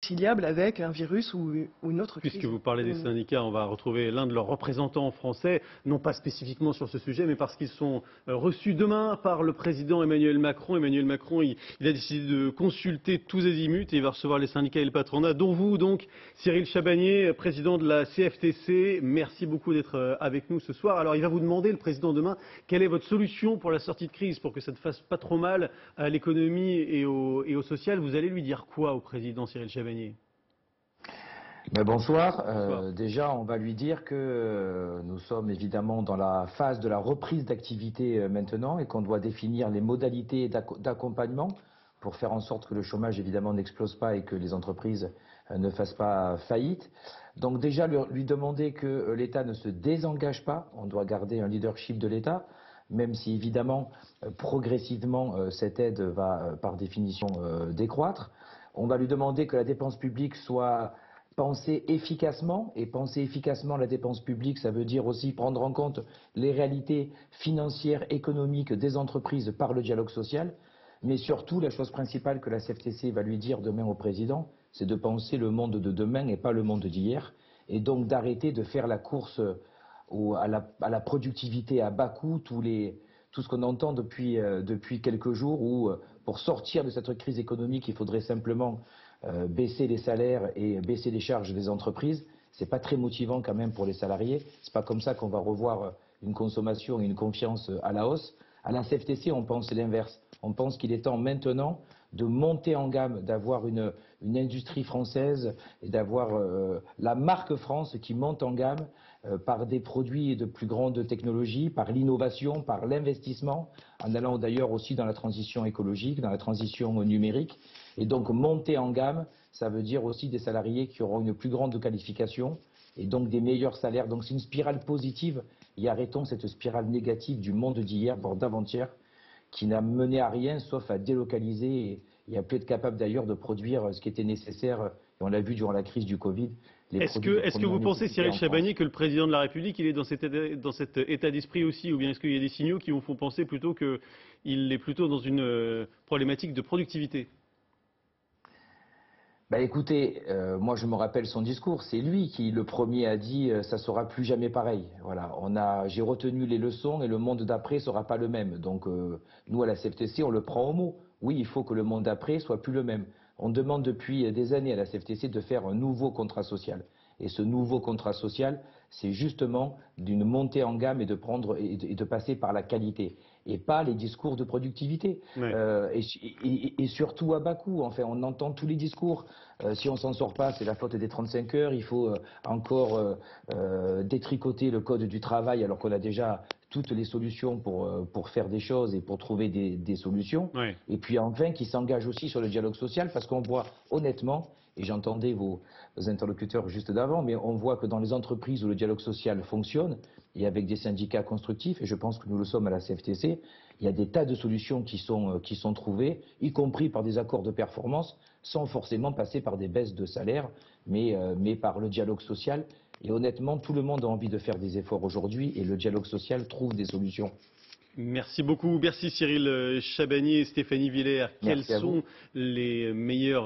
conciliable avec un virus ou une autre crise. Puisque vous parlez des syndicats, on va retrouver l'un de leurs représentants français, non pas spécifiquement sur ce sujet, mais parce qu'ils sont reçus demain par le président Emmanuel Macron. Emmanuel Macron, il a décidé de consulter tous azimuts et il va recevoir les syndicats et le patronat, dont vous, donc, Cyril Chabagnier, président de la CFTC. Merci beaucoup d'être avec nous ce soir. Alors, il va vous demander, le président, demain, quelle est votre solution pour la sortie de crise, pour que ça ne fasse pas trop mal à l'économie et au social. Vous allez lui dire quoi au président Cyril Chabagnier? Bonsoir. Bonsoir. Déjà, on va lui dire que nous sommes évidemment dans la phase de la reprise d'activité maintenant et qu'on doit définir les modalités d'accompagnement pour faire en sorte que le chômage évidemment n'explose pas et que les entreprises ne fassent pas faillite. Donc déjà, lui demander que l'État ne se désengage pas. On doit garder un leadership de l'État, même si évidemment, progressivement, cette aide va par définition décroître. On va lui demander que la dépense publique soit pensée efficacement, et penser efficacement la dépense publique, ça veut dire aussi prendre en compte les réalités financières, économiques des entreprises par le dialogue social. Mais surtout, la chose principale que la CFTC va lui dire demain au président, c'est de penser le monde de demain et pas le monde d'hier, et donc d'arrêter de faire la course à la productivité à bas coût, tout ce qu'on entend depuis quelques jours, où pour sortir de cette crise économique, il faudrait simplement baisser les salaires et baisser les charges des entreprises. C'est pas très motivant quand même pour les salariés. C'est pas comme ça qu'on va revoir une consommation et une confiance à la hausse. À la CFTC, on pense l'inverse. On pense qu'il est temps maintenant de monter en gamme, d'avoir une industrie française et d'avoir la marque France qui monte en gamme par des produits de plus grande technologie, par l'innovation, par l'investissement, en allant d'ailleurs aussi dans la transition écologique, dans la transition numérique. Et donc monter en gamme, ça veut dire aussi des salariés qui auront une plus grande qualification et donc des meilleurs salaires. Donc c'est une spirale positive et arrêtons cette spirale négative du monde d'hier, voire d'avant-hier, qui n'a mené à rien sauf à délocaliser et à plus être capable d'ailleurs de produire ce qui était nécessaire, et on l'a vu durant la crise du Covid. Est-ce que vous pensez, Cyril Chabagnier, que le président de la République, il est dans cet état d'esprit aussi, ou bien est-ce qu'il y a des signaux qui vous font penser plutôt qu'il est plutôt dans une problématique de productivité? Écoutez, moi je me rappelle son discours, c'est lui qui le premier a dit ça sera plus jamais pareil. Voilà, j'ai retenu les leçons et le monde d'après sera pas le même. Donc nous à la CFTC on le prend au mot. Oui, il faut que le monde d'après soit plus le même. On demande depuis des années à la CFTC de faire un nouveau contrat social. Et ce nouveau contrat social, c'est justement d'une montée en gamme et de passer par la qualité. Et pas les discours de productivité. Ouais. Et surtout à bas coût. Enfin, on entend tous les discours. Si on s'en sort pas, c'est la faute des 35 heures. Il faut encore détricoter le code du travail alors qu'on a déjà toutes les solutions pour faire des choses et pour trouver des solutions. Ouais. Et puis enfin, qui s'engage aussi sur le dialogue social parce qu'on voit honnêtement, et j'entendais vos interlocuteurs juste d'avant, mais on voit que dans les entreprises où le dialogue social fonctionne, et avec des syndicats constructifs, et je pense que nous le sommes à la CFTC, il y a des tas de solutions qui sont trouvées, y compris par des accords de performance, sans forcément passer par des baisses de salaire, mais par le dialogue social. Et honnêtement, tout le monde a envie de faire des efforts aujourd'hui, et le dialogue social trouve des solutions. Merci beaucoup. Merci Cyril Chabagnier et Stéphanie Villers. Quels sont les meilleurs